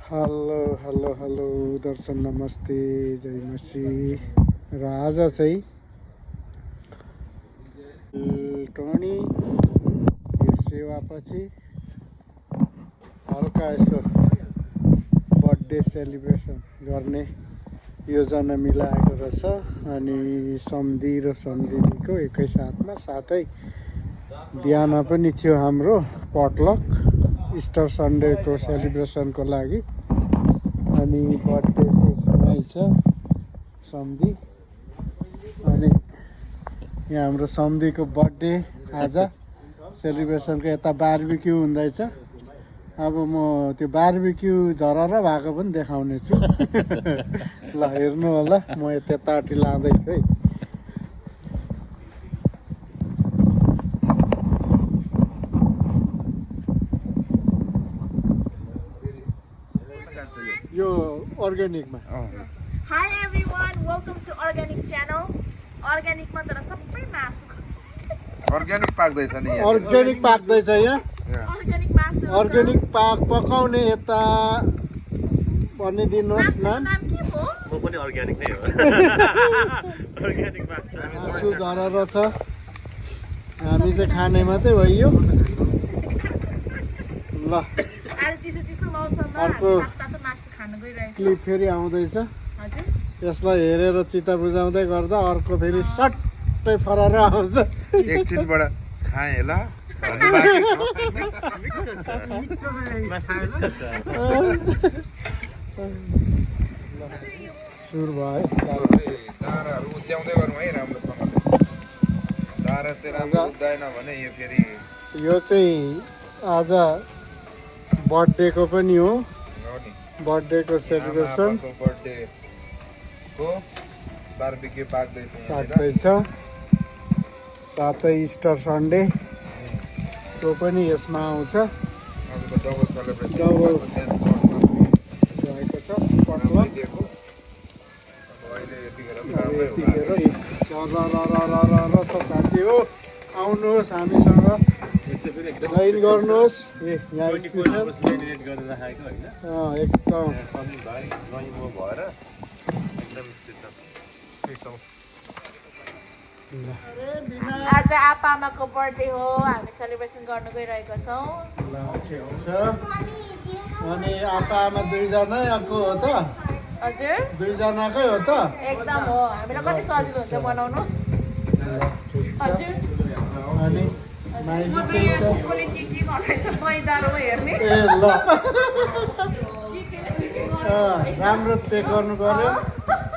Hello hello hello दर्शन नमस्ते जय मसी र आज चाहिँ टोनी यो सेवापछि हल्का यसो बर्थडे सेलिब्रेसन गर्ने योजना मिलाएको रहेछ अनि सम्धी र सम्धिनीको एकैसाथमा साथै बिहान पनि थियो हाम्रो पटलक इस्टर सन्डेको सेलिब्रेसनको लागि अनि बर्थडे चाहिँ यहीँ छ सम्धी अनि यहाँ हाम्रो सम्धीको बर्थडे आज सेलिब्रेसनको यता बार्बिक्यू हुँदैछ। अब म त्यो बार्बिक्यू झरर भएको पनि देखाउने छु ल हेर्नु होला म त्यतापट्टि लाँदैछु है। यो अर्ग्यानिकमा Hi everyone, welcome to Organic channel. Organic मा तर सबै मासु अर्ग्यानिक पाक्दैछ नि यहाँ। अर्ग्यानिक पाक्दैछ यहाँ। अर्ग्यानिक मासु अर्ग्यानिक पकाउने यता भनिदिनुहोस् नाम। नाम के हो? म पनि अर्ग्यानिक नै हो। अर्ग्यानिक माग्छ। मासु झरर छ हामी चाहिँ खाने मात्रै भइयो ल। आज चिसो चिसो मौसममा अर्को तातो मासु खान गइरहेको क्लिप फेरि आउँदैछ। हजुर यसलाई हेरेर चित्त बुझाउँदै गर्दा अर्को फेरि सट्टै फराएर आउँछ। एकछिनबाट खाएँ ल भन्ने बाँकी छ। सुरु भयो दाराहरू उद्याउँदै गरौँ है राम्रोसँगले। दारा चाहिँ राम्रो उद्धाएन भने यो फेरि यो चाहिँ आज बर्थडेको पनि हो। बर्थडेको सेलिब्रेसन बर्थडेको बार्बिक्यू पाक्दैछ पाक्दैछ साथै इस्टर सन्डे त्यो पनि यसमा आउँछ। डबल सेलिब्रेसन डबल भएको छ पटलक दिएको। अब अहिले यतिखेर पनि राम्रै यतिखेर होला। छ साथी हो आउनुहोस् हामीसँग जोइन गर्नुहोस्। ए यहाँ स्पेसल मेरिनेट गरेर राखेको हैन। एकदम सबै भाइ नइमो भएर एकदम स्पेशल। आज आपामाको बर्थडे हो, हामी सेलिब्रेसन गर्न गइरहेका छौँ। ल ठिक छ। अनि आप्पा आमा दुईजनाको हो त? हजुर दुईजनाकै हो त? एकदम हो, हामीलाई कति सजिलो हुन्छ बनाउनु। ठिक छ। हजुर अनि माइली के छ? के गर्दैछ मैदारो हेर्ने। ए ल राम्रो चेक गर्नु पर्यो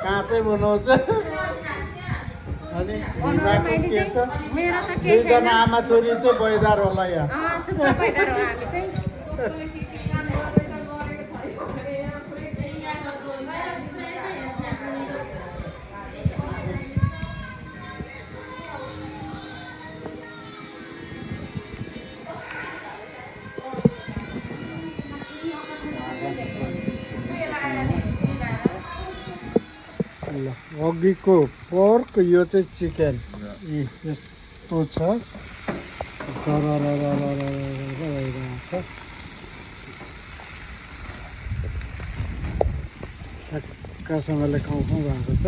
कहाँ चाहिँ बनाउँछ। अनि बिमाको के छ? दुईजना आमा छोरी चाहिँ बैदार होला यहाँ। ल अघिको पोर्क यो चाहिँ चिकन यस्तो छ भइरहेको छ ठ्याक्कसँगले खाउँ खाउँ भएको छ।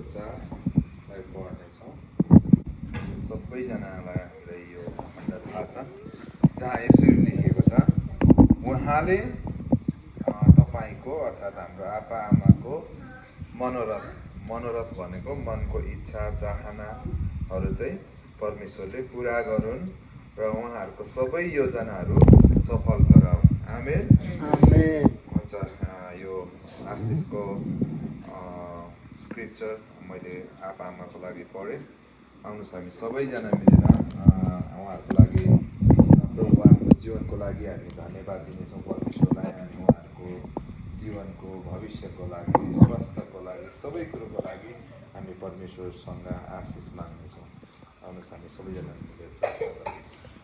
4:लाई पढ्नेछौँ। सबैजनालाई हामीलाई यो खण्ड थाहा छ, जहाँ यसरी लेखेको छ, उहाँले तपाईँको अर्थात् हाम्रो आप्पा आमाको मनोरथ भनेको मनको इच्छा चाहनाहरू चाहिँ परमेश्वरले पुरा गरून् र उहाँहरूको सबै योजनाहरू सफल गराउन्। आमेन। हुन्छ, यो आशिषको स्क्रिप्चर मैले आप्पा आमाको लागि पढेँ। आउनुहोस् हामी सबैजना मिलेर उहाँहरूको लागि, उहाँहरूको जीवनको लागि हामी धन्यवाद दिनेछौँ परमेश्वरलाई। हामी उहाँहरूको जीवनको भविष्यको लागि, स्वास्थ्यको लागि, सबै कुरोको लागि हामी परमेश्वरसँग आशिष माग्नेछौँ। आउनुहोस् हामी सबैजना मिलेर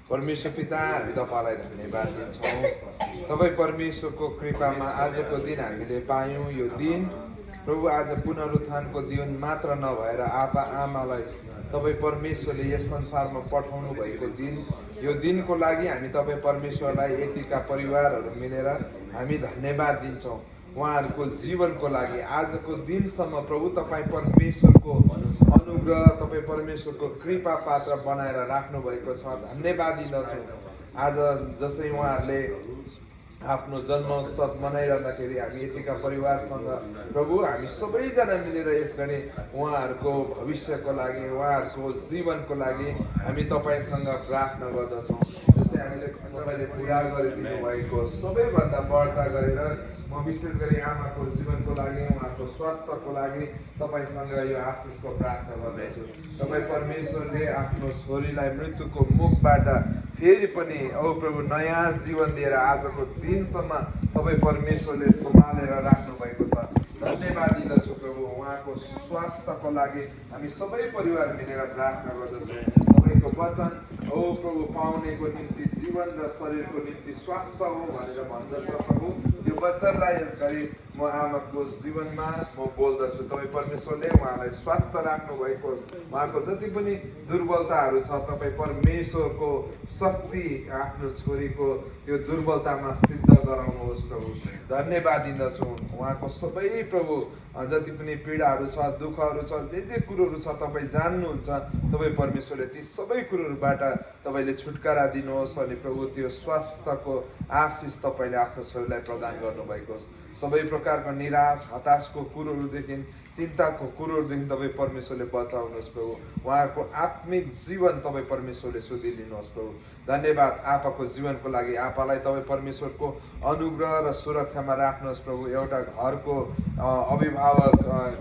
परमेश्वर पिता, हामी तपाईँलाई धन्यवाद दिन्छौँ। तपाईँ परमेश्वरको कृपामा आजको दिन हामीले पायौँ। यो दिन प्रभु आज पुनरुत्थानको दिन मात्र नभएर आप्पा आमालाई तपाईँ परमेश्वरले यस संसारमा पठाउनु भएको दिन, यो दिनको लागि हामी तपाईँ परमेश्वरलाई यतिका परिवारहरू मिलेर हामी धन्यवाद दिन्छौँ। उहाँहरूको जीवनको लागि आजको दिनसम्म प्रभु तपाईँ परमेश्वरको अनुग्रह, तपाईँ परमेश्वरको कृपा पात्र बनाएर राख्नु भएको छ। धन्यवाद दिँदछौँ। आज जसै उहाँहरूले आफ्नो जन्मोत्सव मनाइरहँदाखेरि हामी यतिका परिवारसँग प्रभु हामी सबैजना मिलेर यस गरी उहाँहरूको भविष्यको लागि, उहाँहरूको जीवनको लागि हामी तपाईँसँग प्रार्थना गर्दछौँ। जस्तै हामीले तपाईँले पुरा गरिदिनु भएको सबैभन्दा बढ्ता गरेर म विशेष गरी आमाको जीवनको लागि, उहाँको स्वास्थ्यको लागि तपाईँसँग यो आशिषको प्रार्थना गर्दछु। तपाईँ परमेश्वरले आफ्नो छोरीलाई मृत्युको मुखबाट फेरि पनि प्रभु नयाँ जीवन दिएर आजको दिनसम्म तपाईँ परमेश्वरले सम्हालेर राख्नु भएको छ। धन्यवाद दिँदछु प्रभु। उहाँको स्वास्थ्यको लागि हामी सबै परिवार मिलेर प्रार्थना गर्दछौँ। तपाईँको वचन प्रभु पाउनेको निम्ति जीवन र शरीरको निम्ति स्वास्थ्य हो भनेर भन्दछ प्रभु। यो वचनलाई यस गरी म आमाको जीवनमा म बोल्दछु। तपाईँ परमेश्वरले उहाँलाई स्वास्थ्य राख्नु भएको, उहाँको जति पनि दुर्बलताहरू छ तपाईँ परमेश्वरको शक्ति आफ्नो छोरीको यो दुर्बलतामा सिद्ध गराउनुहोस् प्रभु। धन्यवाद दिँदछु। उहाँको सबै प्रभु जति पनि पीडाहरू छ, दुःखहरू छ, जे कुरोहरू छ तपाईँ जान्नुहुन्छ। तपाईँ परमेश्वरले ती सबै कुरोहरूबाट तपाईँले छुटकारा दिनुहोस् अनि प्रभु त्यो स्वास्थ्यको आशिष तपाईँले आफ्नो छोरीलाई प्रदान गर्नुभएको होस्। सबै प्रकारको निराश, हताशको कुरोहरूदेखि, चिन्ताको कुरोहरूदेखि तपाईँ परमेश्वरले बचाउनुहोस् प्रभु। उहाँहरूको आत्मिक जीवन तपाईँ परमेश्वरले सुधिलिनुहोस् प्रभु। धन्यवाद आपाको जीवनको लागि। आपालाई तपाईँ परमेश्वरको अनुग्रह र सुरक्षामा राख्नुहोस् प्रभु। एउटा घरको अभिभावक,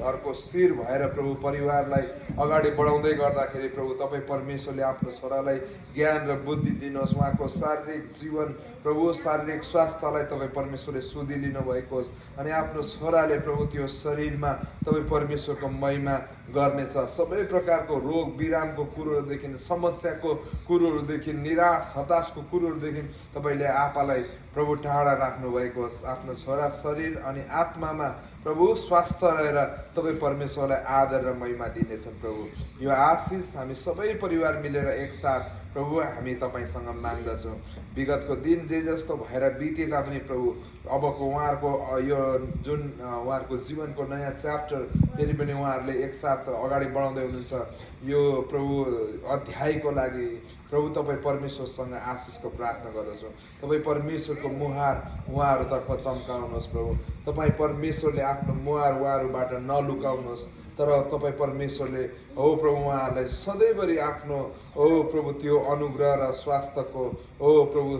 घरको शिर भएर प्रभु परिवारलाई अगाडि बढाउँदै गर्दाखेरि प्रभु तपाईँ परमेश्वरले आफ्नो छोरालाई ज्ञान र बुद्धि दिनुहोस्। उहाँको शारीरिक जीवन प्रभु, शारीरिक स्वास्थ्यलाई तपाईँ परमेश्वरले सुधिलिनु भएको होस् अनि आफ्नो छोराले प्रभु त्यो शरीरमा तपाईँ परमेश्वरको महिमा गर्नेछ। सबै प्रकारको रोग बिरामको कुरोहरूदेखि, समस्याको कुरोहरूदेखि, निराश हताशको कुरोहरूदेखि तपाईँले आपालाई प्रभु टाढा राख्नु भएको होस्। आफ्नो छोरा शरीर अनि आत्मामा प्रभु स्वास्थ्य रहेर तपाईँ परमेश्वरलाई आदर र महिमा दिनेछन् प्रभु। यो आशिष हामी सबै परिवार मिलेर एकसाथ प्रभु हामी तपाईँसँग माग्दछौँ। विगतको दिन जे जस्तो भएर बिते तापनि प्रभु अबको उहाँहरूको यो जुन उहाँहरूको जीवनको नयाँ च्याप्टर फेरि पनि उहाँहरूले एकसाथ अगाडि बढाउँदै हुनुहुन्छ। यो प्रभु अध्यायको लागि प्रभु तपाईँ परमेश्वरसँग आशिषको प्रार्थना गर्दछौँ। तपाईँ परमेश्वरको मुहार उहाँहरूतर्फ चम्काउनुहोस् प्रभु। तपाईँ परमेश्वरले आफ्नो मुहार उहाँहरूबाट नलुकाउनुहोस्, तर तपाईँ परमेश्वरले प्रभु उहाँहरूलाई सधैँभरि आफ्नो प्रभु त्यो अनुग्रह र स्वास्थ्यको प्रभु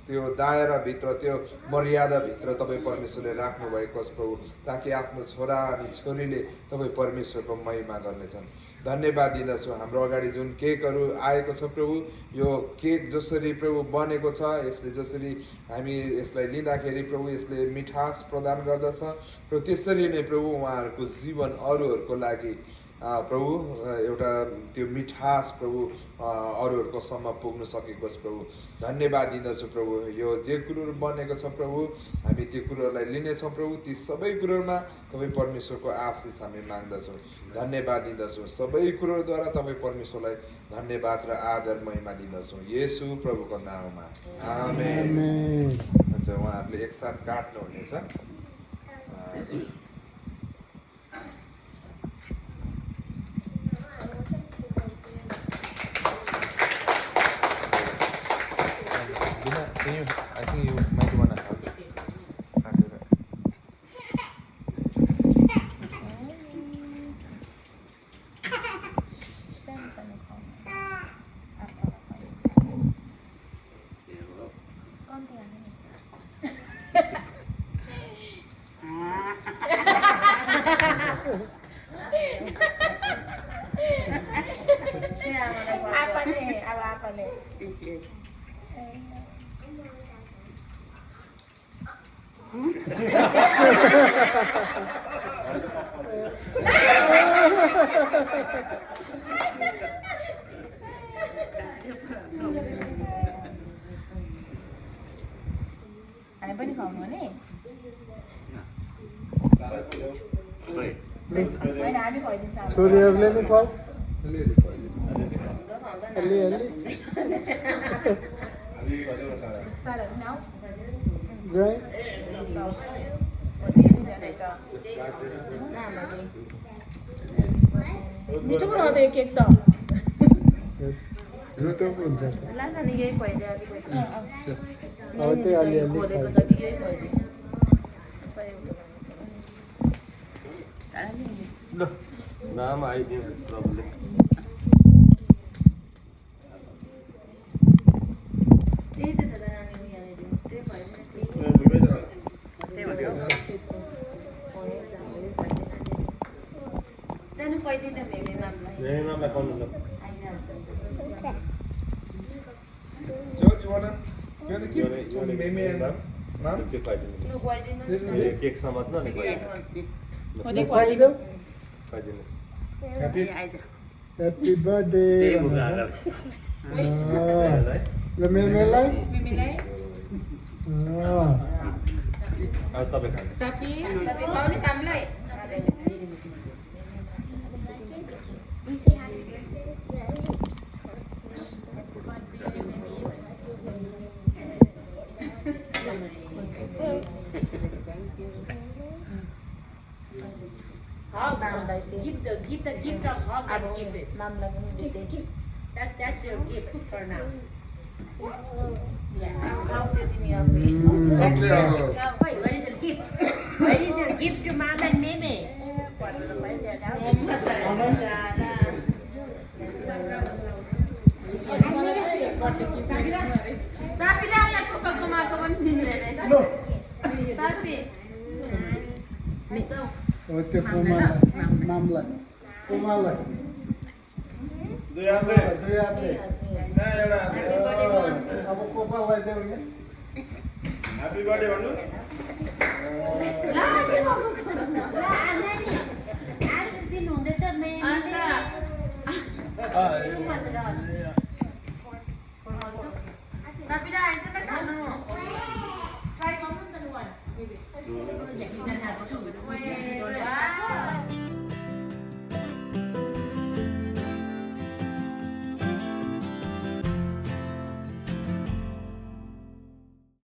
त्यो दायराभित्र, त्यो मर्यादाभित्र तपाईँ परमेश्वरले राख्नु भएको होस् प्रभु, ताकि आफ्नो छोरा अनि छोरीले तपाईँ परमेश्वरको महिमा गर्नेछन्। धन्यवाद दिँदछु। हाम्रो अगाडि जुन केकहरू आएको छ प्रभु, यो केक जसरी प्रभु बनेको छ, यसले जसरी हामी यसलाई लिँदाखेरि प्रभु यसले मिठास प्रदान गर्दछ र त्यसरी नै प्रभु उहाँहरूको जीवन अरूहरूको लागि प्रभु एउटा त्यो मिठास प्रभु अरूहरूको सम्म पुग्न सकेको छ प्रभु। धन्यवाद दिँदछु प्रभु। यो जे कुरोहरू बनेको छ प्रभु हामी त्यो कुरोहरूलाई लिनेछौँ प्रभु। ती सबै कुरोहरूमा तपाईँ परमेश्वरको आशिष हामी माग्दछौँ। धन्यवाद दिँदछौँ। सबै कुरोहरूद्वारा तपाईँ परमेश्वरलाई धन्यवाद र आदर महिमा दिँदछौँ येशू प्रभुको नाममा, आमेन। हुन्छ, उहाँहरूले एकसाथ काट्नुहुनेछ। हामी पनि खुवाउनु भने होइन हामी खुवाइदिन्छ छोरीहरूले नि खुवाऊ अलिअलि खुवाइदिनु। अलिअलि साराहरू नि आऊ ज्वाइँ मिठो पो रहँदो यो केक त रुतो पो हुन्छ ला नानी यही खुवाइदियो अब त्यही अलिअलि खोलेको खुवाऊ। जति यही खुवाइदियो ल नाम आइदियो प्रभुले त्यही त दादा नानी यहाँनिर त्यही जानु पाइदिनँ भेमे मामलाई नामलाई कौन ल George, you wanna give to Meme and Mom? त्यो खुवाइदिनु तिम्रो खुवाइदिनु यो केक समात्न अनि खुवाइदिनु खुवाइदेऊ खुवाइदिनु ह्याप्पी बर्थडे त्यही मुख हालेर ल मेमेलाई मिमीलाई अब तपाईँ खानु सापी खुवाउने कामलाई Hug. Give the gift of hug and kisses. मामलाई पनि दिँदै That's your gift for now. Yeah. खाऊ त्यो तिमी आफै Now, wait, what is your gift? What is your gift to Mom and Mimi? सापीलाई यहाँ कुपाको माको पनि दिनु हेरे सापी हो त्यो पुमालाई पुमालाई दुई हातले अब कोपालाई देऊ नि ह्याप्पी बर्थडे भन्नु Asis din hundet at may सापीलाई आइज त खानु Try common than one. Maybe. Yeah, you can have two.